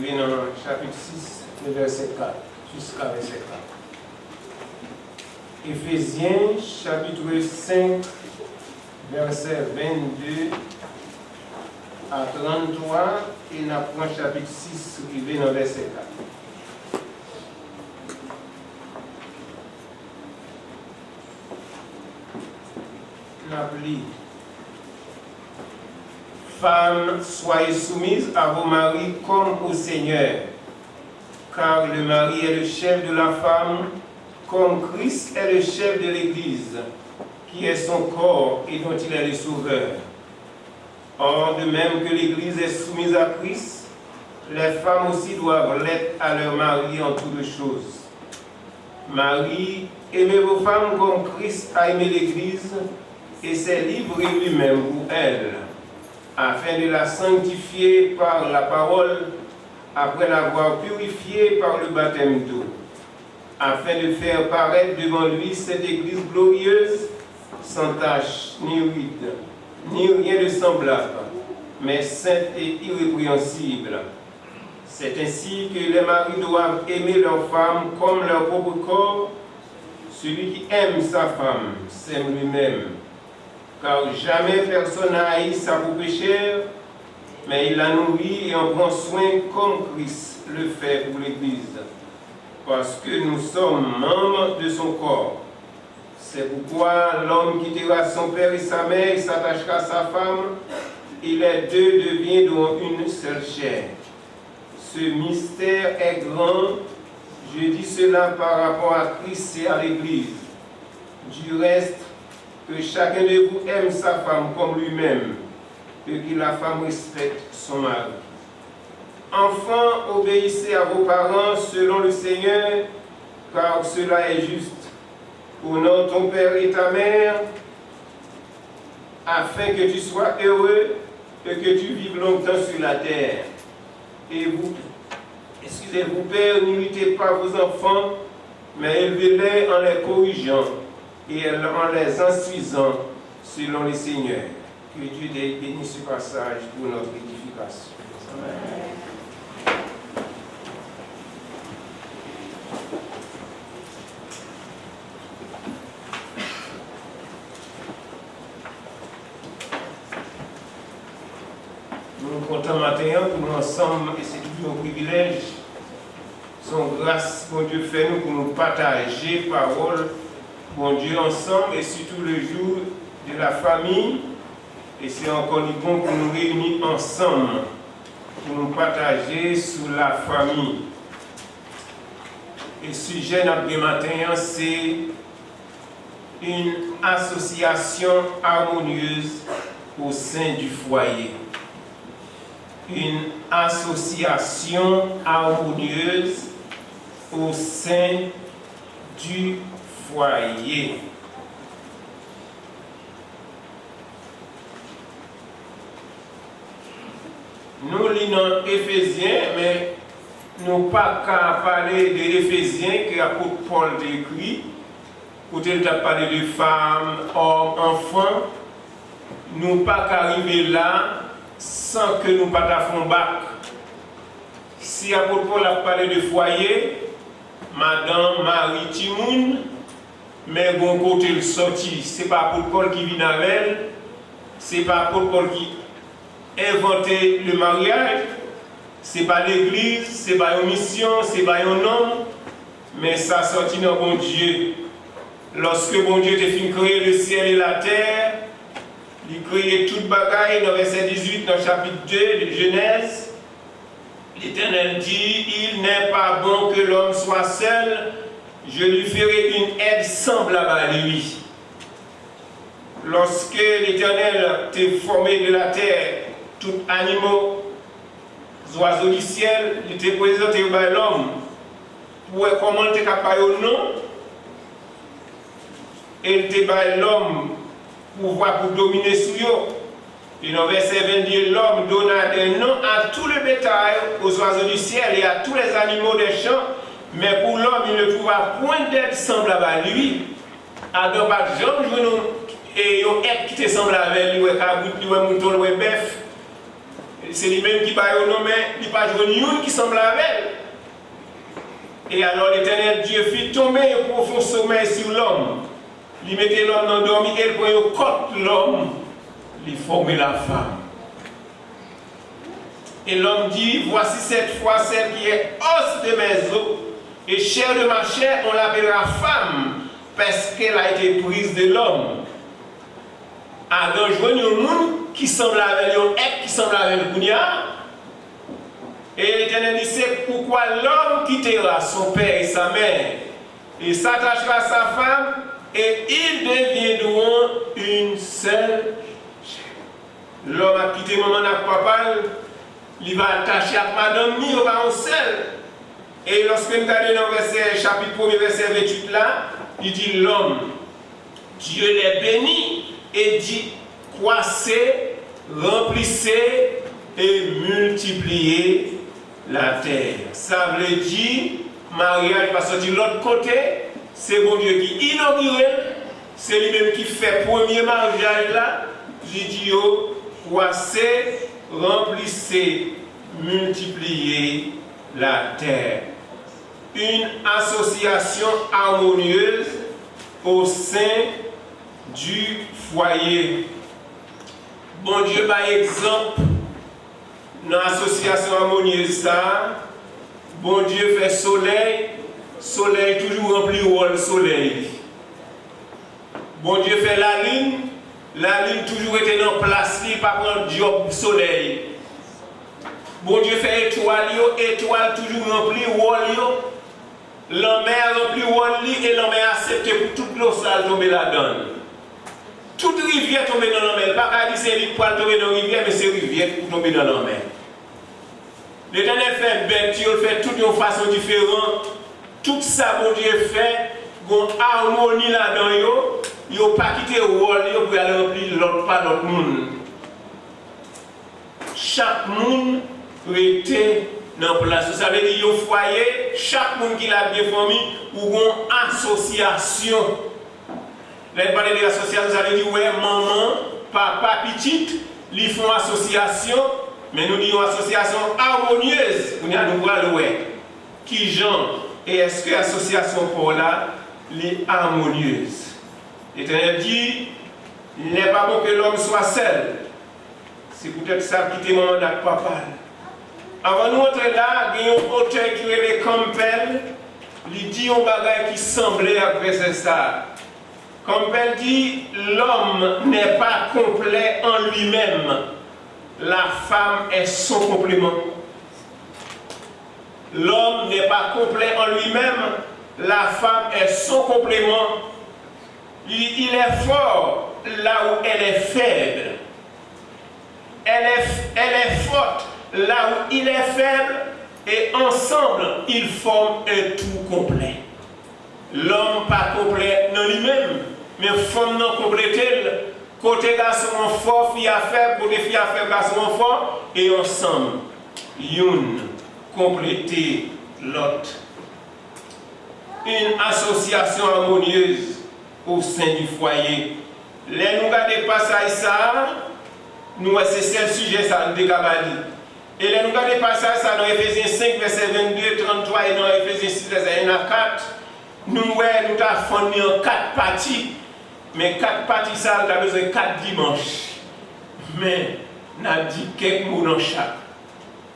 arriver dans le chapitre 6, le verset 4, jusqu'à verset 4. Éphésiens, chapitre 5, verset 22 à 33, et nous prenons chapitre 6, arrivé dans le verset 4. Nous Femmes, soyez soumises à vos maris comme au Seigneur, car le mari est le chef de la femme, comme Christ est le chef de l'Église, qui est son corps et dont il est le sauveur. Or, de même que l'Église est soumise à Christ, les femmes aussi doivent l'être à leur mari en toutes choses. Marie, aimez vos femmes comme Christ a aimé l'Église et s'est livré lui-même pour elle, afin de la sanctifier par la parole, après l'avoir purifiée par le baptême d'eau, afin de faire paraître devant lui cette Église glorieuse, sans tache, ni ride, ni rien de semblable, mais sainte et irrépréhensible. C'est ainsi que les maris doivent aimer leurs femmes comme leur propre corps. Celui qui aime sa femme s'aime lui-même. Car jamais personne n'a haï sa propre chair, mais il la nourrit et en prend soin comme Christ le fait pour l'Église, parce que nous sommes membres de son corps. C'est pourquoi l'homme quittera son père et sa mère et s'attachera à sa femme, et les deux deviendront une seule chair. Ce mystère est grand, je dis cela par rapport à Christ et à l'Église. Du reste, que chacun de vous aime sa femme comme lui-même, et que la femme respecte son mari. Enfants, obéissez à vos parents selon le Seigneur, car cela est juste. Honore ton père et ta mère, afin que tu sois heureux et que tu vives longtemps sur la terre. Et vous, pères, n'imitez pas vos enfants, mais élevez-les en les corrigeant et en les instruisant selon le Seigneur. Que Dieu bénisse ce passage pour notre édification. Amen. Nous sommes contents matin pour nous ensemble, et c'est toujours un privilège. Son grâce, bon Dieu, fait nous pour nous partager parole, bon Dieu, ensemble, et surtout le jour de la famille. Et c'est encore du bon pour nous réunir ensemble, pour nous partager sur la famille. Et le sujet de matin, c'est une association harmonieuse au sein du foyer. Une association harmonieuse au sein du foyer. Nous lisons Éphésiens, mais nous pas qu'à parler de Éphésiens que l'apôtre Paul écrit. Pour parler de femmes, hommes, enfants. Nous pas qu'à arriver là sans que nous pas fassions bac. Si l'apôtre Paul a parlé de foyer, Madame Marie Timoun, mais bon côté le sorti, c'est pas l'apôtre Paul qui vit avec elle, c'est pas l'apôtre Paul qui inventer le mariage, c'est pas l'église, c'est pas une mission, c'est pas un homme, mais ça sortit dans bon Dieu. Lorsque bon Dieu t'a fait créer le ciel et la terre, il créait toute bagaille dans verset 18 dans le chapitre 2 de Genèse. L'Éternel dit, il n'est pas bon que l'homme soit seul, je lui ferai une aide semblable à lui. Lorsque l'Éternel t'a formé de la terre, tous animaux, oiseaux du ciel, il t'a présenté par l'homme pour comment tu es capable ou non. Et il t'a par l'homme pour dominer sur eux. Et dans verset 22, l'homme donna un nom à tout le bétail, aux oiseaux du ciel et à tous les animaux des champs, mais pour l'homme, il ne trouva point d'être semblable à lui. Adam pas de jambe, et un être qui te semble avec lui, un mouton, un bœuf. c'est lui-même qui va au nom, mais il n'y a pas de qui semble avec elle. Et alors l'Éternel Dieu fit tomber un profond sommeil sur l'homme. Il mettait l'homme dans le dormi et il prenait côte l'homme, il formait la femme. Et l'homme dit, voici cette fois celle qui est os de mes os et chair de ma chair, on l'appellera femme parce qu'elle a été prise de l'homme. Alors je vois un monde qui semble avec un être qui semble avec le Kounia. Et l'Éternel dit, c'est pourquoi l'homme quittera son père et sa mère et s'attachera à sa femme et ils deviendront une seule chair. L'homme a quitté maman et papa, il va attacher à madame, il va en seul. Et lorsque nous regardons dans le verset, chapitre 1er, verset 28 là, il dit l'homme, Dieu les bénit et dit, croissez, remplissez et multipliez la terre. Ça veut dire, mariage va sortir de l'autre côté, c'est bon Dieu qui inaugure, c'est lui-même qui fait premier mariage là, il dit, croissez, remplissez, multipliez la terre. Une association harmonieuse au sein du foyer. Bon Dieu, par exemple, dans l'association harmonieuse, ça, bon Dieu fait soleil, soleil toujours rempli au soleil. Bon Dieu fait la ligne toujours était dans place, pas prendre job soleil. Bon Dieu fait étoile toujours rempli au la mer remplit Wally et la mer accepté pour toute l'eau sale tomber là-dedans. Toute rivière tombe dans la mer. Pas qu'à dire c'est lui pour tomber dans la rivière, mais c'est rivière pour tomber dans la mer. L'Éternel fait bête, il fait toutes de façon différente. Tout ça, bon Dieu fait, une harmonie là-dedans. Il n'a pas quitté Wally pour aller remplir l'autre pas l'autre monde. Chaque monde était dans place. Ça veut dire au foyer, chaque monde qui l'a bien formé ou une association. Les parler de l'association, ça veut dire ouais, maman, papa, petite, ils font association, mais nous disons association harmonieuse. Nous allons ouais. Qui genre et est-ce que l'association pour là, les harmonieuse? L'Éternel dit, il n'est pas bon que l'homme soit seul. C'est peut-être ça qui était maman avec papa. Avant nous entrer là, il y a un auteur qui est Campbell, il dit un bagage qui semblait après ça. Campbell dit, l'homme n'est pas complet en lui-même, la femme est son complément. L'homme n'est pas complet en lui-même, la femme est son complément. Il est fort là où elle est faible. Elle est forte là où il est faible, et ensemble, ils forment un tout complet. L'homme pas complet dans lui-même, mais femme non complétée. Côté garçon fort, fille à faible, côté fille à faible, garçon fort, et ensemble, une compléter l'autre. Une association harmonieuse au sein du foyer. Les nous regardons passage ça, nous c'est le sujet ça nous décabali. Et les nous regardons passage ça dans Éphésiens 5 verset 22 33 et dans Éphésiens 6 verset 1 à 4. Nous avons fourni en 4 parties. Mais 4 parties ça, nous avons besoin de 4 dimanches. Mais nous avons dit quelques mots dans chaque.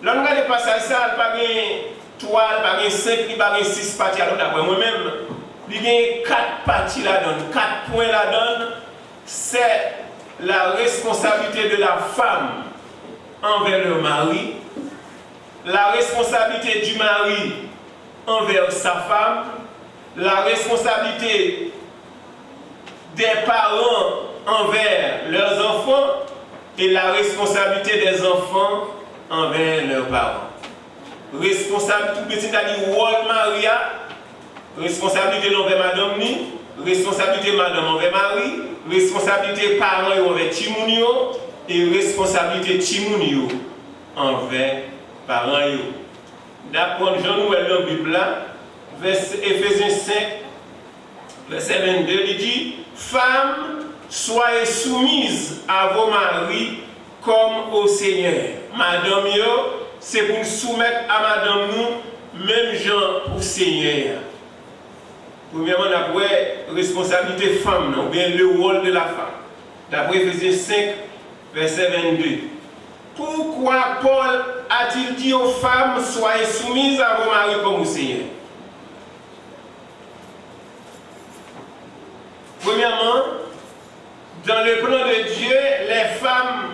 Là nous regardons passage ça, pas de 3, pas de 5, pas de 6 parties alors d'après moi-même. Il y a 4 parties là-dedans, 4 points là-dedans. C'est la responsabilité de la femme envers le mari, la responsabilité du mari envers sa femme, la responsabilité des parents envers leurs enfants et la responsabilité des enfants envers leurs parents. Responsabilité, c'est-à-dire rôle Maria, responsabilité envers madame ni, responsabilité madame envers mari, responsabilité parents envers Timounio et responsabilité Timounio envers parents. D'après Jean-Noël dans la Bible, Éphésiens 5, verset 22, il dit, femmes, soyez soumises à vos maris comme au Seigneur. madame yo, c'est pour nous soumettre à madame nous, même gens pour Seigneur. Premièrement, d'après responsabilité femme, ou bien le rôle de la femme. D'après Éphésiens 5, verset 22. Pourquoi Paul a-t-il dit aux femmes, soyez soumises à vos maris comme au Seigneur? Premièrement, dans le plan de Dieu, les femmes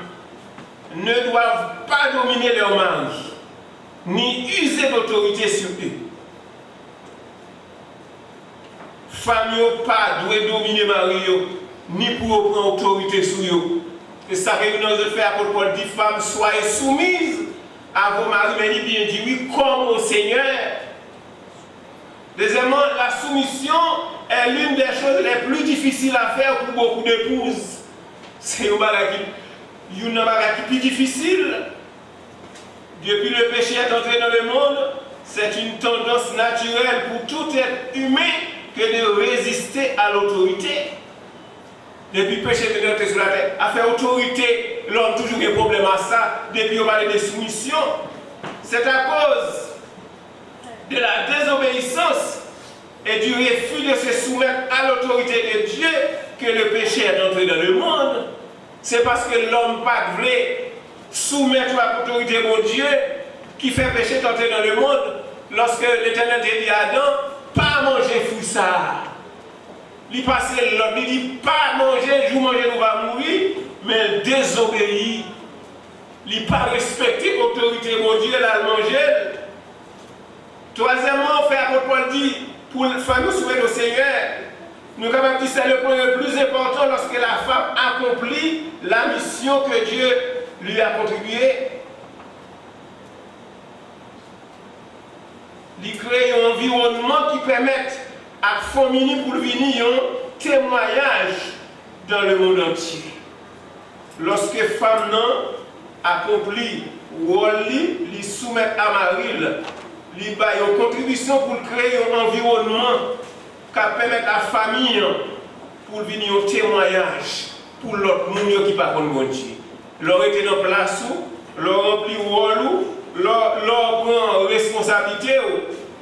ne doivent pas dominer leur mari, ni user d'autorité sur eux. Femmes ne pas doivent dominer mari, ni pour prendre autorité sur eux. Et ça que nous devons faire, pour Paul dit, femmes, soyez soumises à vos maris, mais il bien dit oui, comme au Seigneur. Deuxièmement, la soumission est l'une des choses les plus difficiles à faire pour beaucoup d'épouses. C'est une chose qui est plus difficile. Depuis le péché est entré dans le monde, c'est une tendance naturelle pour tout être humain que de résister à l'autorité. Depuis le péché est entré sur la terre, à faire autorité, l'homme toujours a un problème à ça. Depuis on parle de soumission, c'est à cause de la désobéissance et du refus de se soumettre à l'autorité de Dieu que le péché est entré dans le monde. C'est parce que l'homme pas voulait soumettre à l'autorité de Dieu qui fait péché entrer dans le monde. Lorsque l'Éternel dit à Adam, pas manger fou ça. Il passe l'homme, il dit pas manger, je manger, nous va mourir, mais désobéir. Il pas respecter l'autorité de Dieu, la manger. Troisièmement, frère Paul dit, pour la femme soumettre au Seigneur, nous avons dit que c'est le point le plus important lorsque la femme accomplit la mission que Dieu lui a contribuée. Il crée un environnement qui permette à la famille pour venir un témoignage dans le monde entier. Lorsque la femme accomplit le rôle, il soumet à Marie, il y a une contribution pour créer un environnement qui permet à la famille pour venir au témoignage pour l'autre monde qui ne parle pas de Dieu. Leur était dans place, leur remplit le rôle, leur prend responsabilité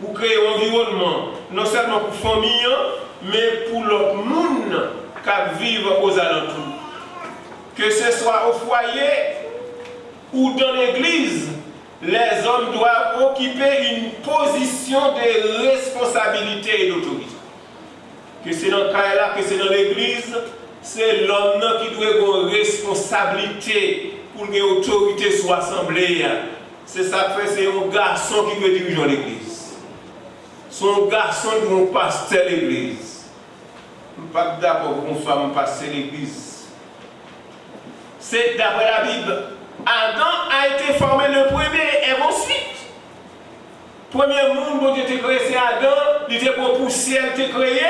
pour créer un environnement, non seulement pour la famille, mais pour l'autre monde qui vit aux alentours. Que ce soit au foyer ou dans l'église, les hommes doivent occuper une position de responsabilité et d'autorité. Que c'est dans le cas là, que c'est dans l'église, c'est l'homme qui doit avoir une responsabilité pour une autorité sur l'assemblée. C'est ça que c'est un garçon qui doit diriger l'église. C'est un garçon qui doit passer l'église. Je ne suis pas d'accord pour une femme passer l'église. C'est d'après la Bible. Adam a été formé le premier et ensuite. Premier monde, bon Dieu t'a créé, c'est Adam, il était pour poussière, il t'a créé.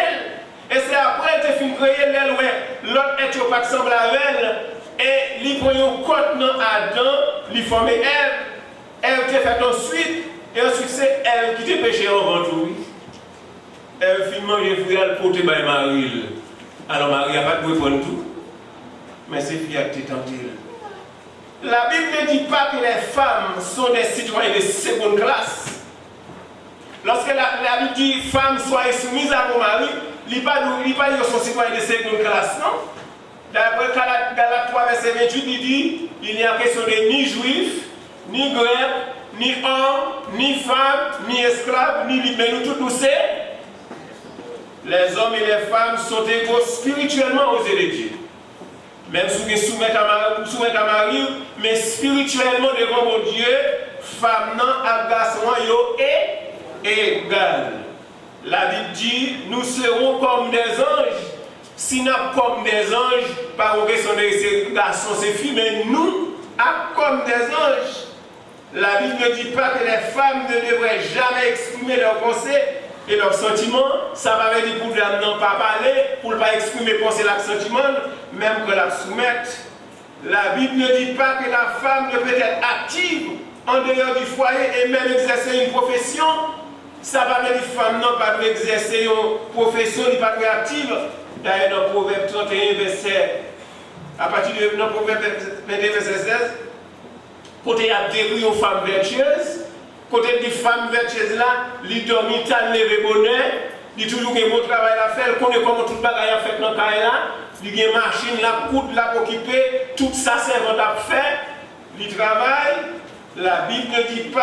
Et c'est après qu'il a fini de créer l'elle, l'autre est pas semble à elle. Et il prend une côte dans Adam, il forme elle. Elle t'a fait ensuite, et ensuite c'est elle qui t'a péché avant tout. Elle finit manger fruit, elle porte par Marie. Alors Marie n'a pas de prendre tout. Mais c'est fier que tu tenté. La Bible ne dit pas que les femmes sont des citoyens de seconde classe. Lorsque la Bible dit femmes soyez soumises à vos maris, il n'y a pas de citoyens de seconde classe, non? D'après Galates 3, verset 28, il dit il n'y a question de ni juifs, ni grecs, ni hommes, ni femmes, ni esclaves, ni libres. Mais nous tous les hommes et les femmes sont égaux spirituellement aux yeux de Dieu. Même si vous soumettez à Marie, mais spirituellement devant mon Dieu, femme et garçon est égal. La Bible dit, nous serons comme des anges. Si nous sommes comme des anges, pas une question de ces garçons, ces filles, mais nous sommes comme des anges. La Bible ne dit pas que les femmes ne devraient jamais exprimer leurs pensées et leurs sentiments. Ça va dire pour ne pas parler, pour ne pas exprimer pensée et sentiments, même que la soumettre. La Bible ne dit pas que la femme ne peut être active en dehors du foyer et même exercer une profession. Ça va dire que la femme n'a pas exercer une profession, n'est pas active. D'ailleurs, dans Proverbe 31, verset, à partir de Proverbe 21, verset 16, Côté il a décrit une femme vertueuse, côté des femmes vertueuses là, il dormi tant levé bonheur, il toujours un bon travail à faire, connaît comment tout bagaille a fait dans le cas là, il y a une machine la coudre la occuper, tout ça servant à faire, il travaille, la Bible ne dit pas